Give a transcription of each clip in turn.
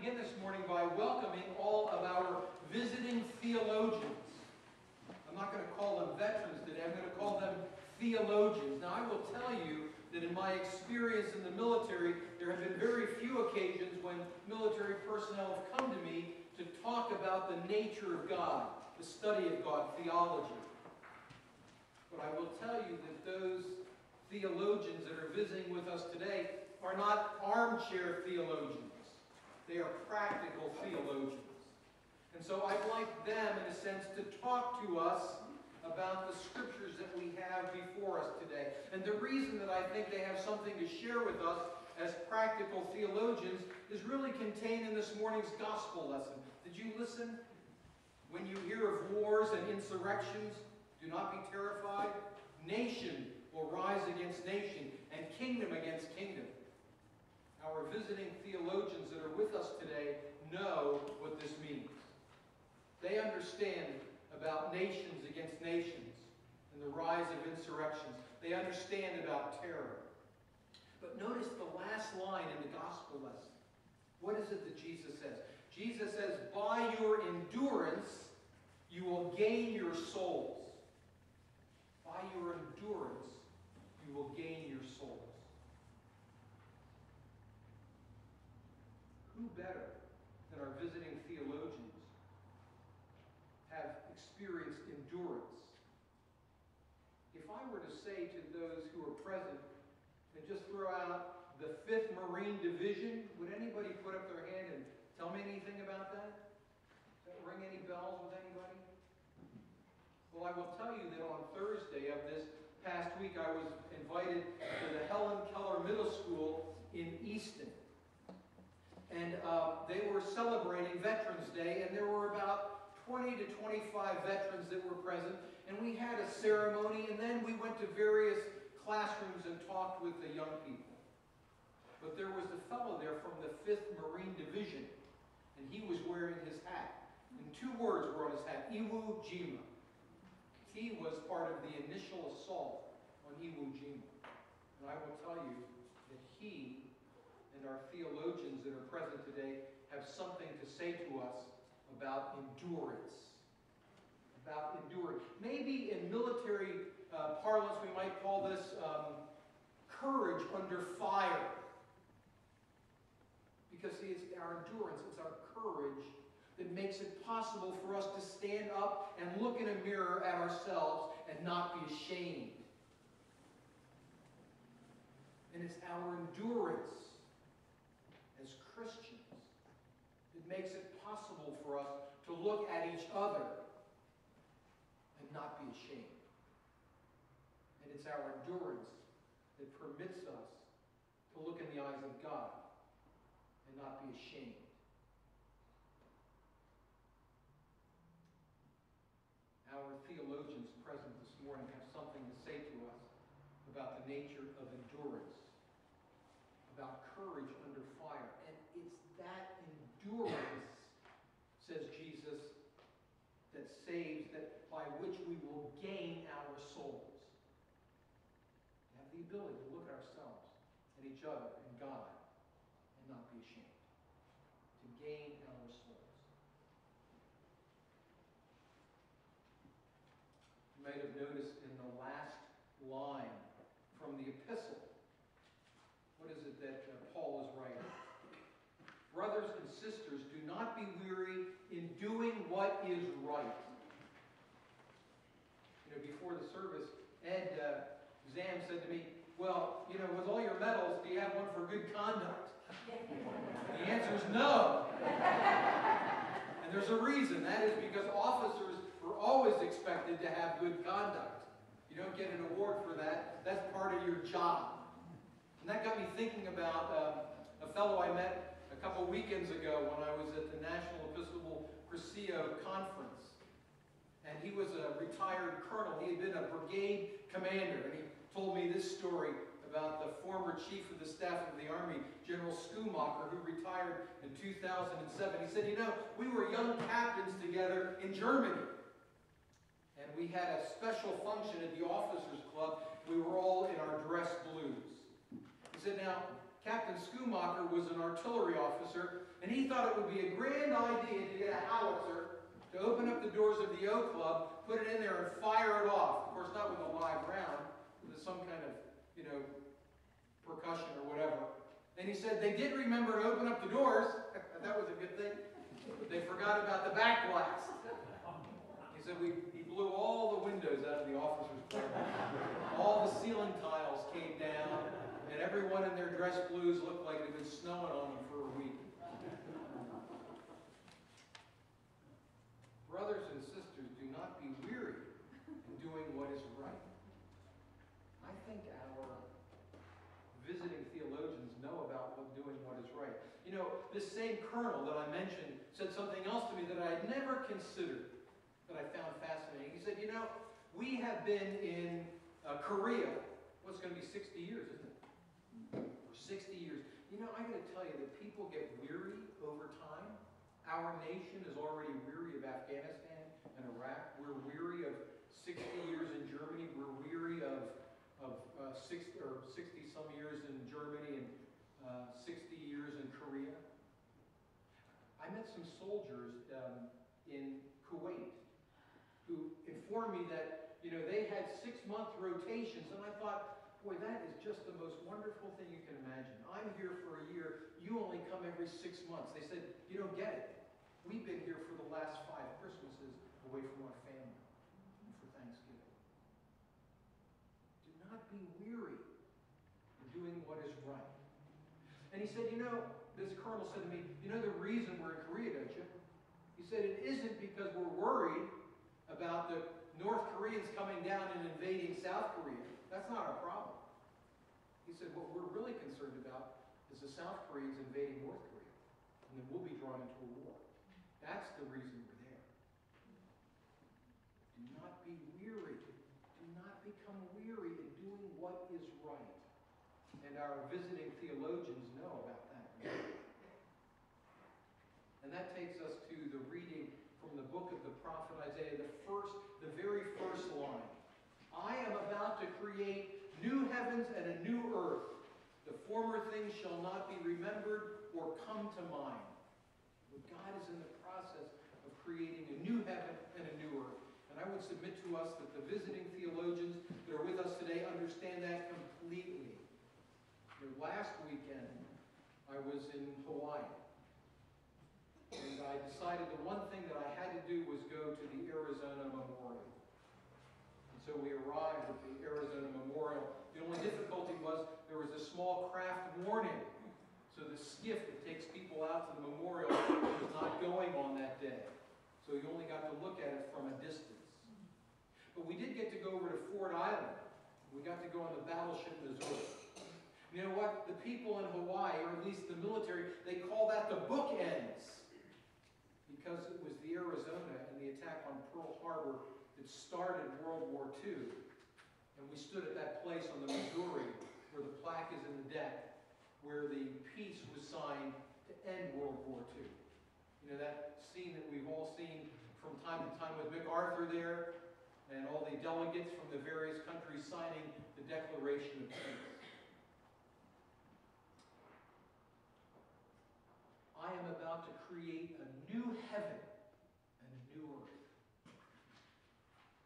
begin this morning by welcoming all of our visiting theologians. I'm not going to call them veterans today, I'm going to call them theologians. Now, I will tell you that in my experience in the military, there have been very few occasions when military personnel have come to me to talk about the nature of God, the study of God, theology. But I will tell you that those theologians that are visiting with us today are not armchair theologians. They are practical theologians. And so I'd like them, in a sense, to talk to us about the scriptures that we have before us today. And the reason that I think they have something to share with us as practical theologians is really contained in this morning's gospel lesson. Did you listen? When you hear of wars and insurrections, do not be terrified. Nation will rise against nation, and kingdom against kingdom. Our visiting theologians that are with us today know what this means. They understand about nations against nations and the rise of insurrections. They understand about terror. But notice the last line in the gospel lesson. What is it that Jesus says? Jesus says, by your endurance, you will gain your souls. By your endurance, you will gain your souls. Who better than our visiting theologians have experienced endurance? If I were to say to those who are present and just throw out the 5th Marine Division, would anybody put up their hand and tell me anything about that? Does that ring any bells with anybody? Well, I will tell you that on Thursday of this past week, I was invited to the Helen Keller Middle School in Easton. And they were celebrating Veterans Day, and there were about 20 to 25 veterans that were present. And we had a ceremony, and then we went to various classrooms and talked with the young people. But there was a fellow there from the 5th Marine Division, and he was wearing his hat. And 2 words were on his hat, Iwo Jima. He was part of the initial assault on Iwo Jima. And I will tell you that he and our theologians that are present today have something to say to us about endurance. About enduring. Maybe in military parlance we might call this courage under fire. Because see, it's our endurance, it's our courage that makes it possible for us to stand up and look in a mirror at ourselves and not be ashamed. And it's our endurance as Christians that makes it possible for us to look at each other and not be ashamed. And it's our endurance that permits us to look in the eyes of God and not be ashamed. Our theologians present this morning have something to say to us about the nature of endurance, about courage under fire. And it's that endurance, says Jesus, that saves, that by which we will gain our souls. We have the ability to look at ourselves and each other and God and not be ashamed. To gain our souls. You might have noticed in the last line from the epistle, what is it that Paul is writing? Brothers and sisters, do not be weary in doing what is right. You know, before the service, Ed Zam said to me, well, you know, with all your medals, do you have one for good conduct? The answer is no. And there's a reason. That is because officers are always expected to have good conduct. You don't get an award for that. That's part of your job. And that got me thinking about a fellow I met a couple weekends ago when I was at the National Episcopal Crescio Conference. And he was a retired colonel. He had been a brigade commander. And he told me this story about the former chief of the staff of the Army, General Schumacher, who retired in 2007. He said, you know, we were young captains together in Germany. And we had a special function at the officers' club. We were all in our dress blues. He said, now, Captain Schumacher was an artillery officer, and he thought it would be a grand idea to get a howitzer to open up the doors of the Oak Club, put it in there, and fire it off. Of course, not with a live round, with some kind of, percussion or whatever. And he said they did remember to open up the doors. That was a good thing. But they forgot about the back blast. He said he blew all the windows out of the officers' quarters. All the ceiling tiles came down, and everyone in their dress blues looked like it had been snowing on them for a week. Brothers and sisters, do not be weary in doing what is right. I think our visiting theologians know about doing what is right. This same colonel that I mentioned said something else to me that I had never considered, that I found fascinating. He said, we have been in Korea, what's going to be 60 years, isn't it? For 60 years. I got to tell you that people get weary over time. Our nation is already weary of Afghanistan and Iraq. We're weary of 60 years in Germany. We're weary of 60 some years in Germany and 60 years in Korea. I met some soldiers in Kuwait who informed me that they had 6-month rotations, and I thought, boy, that is just the most wonderful thing you can imagine. I'm here for a year. You only come every 6 months. They said, you don't get it. We've been here for the last 5 Christmases away from our family and for Thanksgiving. Do not be weary in doing what is right. And he said, this colonel said to me, the reason we're in Korea, don't you? He said, it isn't because we're worried about the North Koreans coming down and invading South Korea. That's not our problem. He said, what we're really concerned about is the South Koreans invading North Korea. And then we'll be drawn into a war. That's the reason we're there. Do not be weary. Do not become weary in doing what is right. And our visiting theologians know about that. And that takes us to the reading from the book of the prophet Isaiah, the very first line. I am about to create new heavens and a new earth. The former things shall not be remembered or come to mind. But God is in the process of creating a new heaven and a new earth. And I would submit to us that the visiting theologians that are with us today understand that completely. Last weekend, I was in Hawaii. And I decided the one thing that I had to do was go to the Arizona Memorial. And so we arrived at the Arizona Memorial. The only difficulty was there was a small craft warning. So the skiff that takes people out to the memorial was not going on that day. So you only got to look at it from a distance. But we did get to go over to Ford Island. We got to go on the battleship Missouri. You know what? The people in Hawaii, or at least the military, they call that the bookends. Because it was the Arizona and the attack on Pearl Harbor that started World War II. And we stood at that place on the Missouri where the plaque is in the deck, where the peace was signed to end World War II. That scene that we've all seen from time to time with MacArthur there, and all the delegates from the various countries signing the Declaration of Peace. I am about to create a new heaven and a new earth.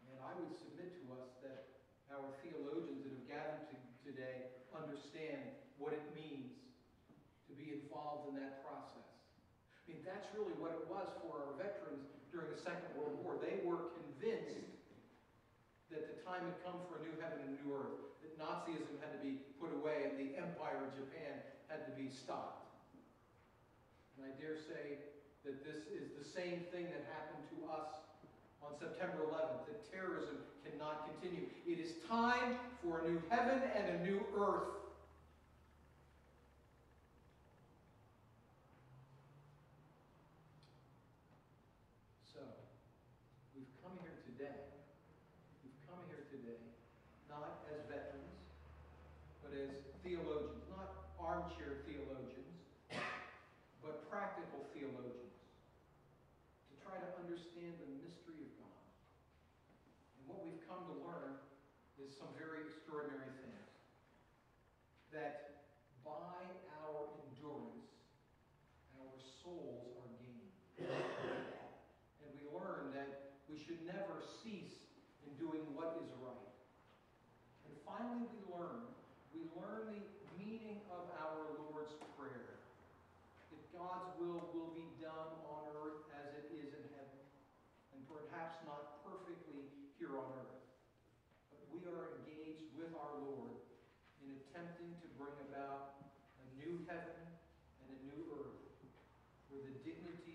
And I would submit to us that our theologians that have gathered today understand what it means to be involved in that process. That's really what it was for our veterans during the Second World War. They were convinced that the time had come for a new heaven and a new earth, that Nazism had to be put away and the Empire of Japan had to be stopped. And I dare say that this is the same thing that happened to us on September 11th, that terrorism cannot continue. It is time for a new heaven and a new earth. So, we've come here today. We've come here today not as veterans, but as theologians, not armchair theologians, but practical theologians, to try to understand the mystery of God. And what we've come to learn is some very extraordinary things. That by cease in doing what is right. And finally, we learn the meaning of our Lord's Prayer. That God's will be done on earth as it is in heaven, and perhaps not perfectly here on earth. But we are engaged with our Lord in attempting to bring about a new heaven and a new earth, where the dignity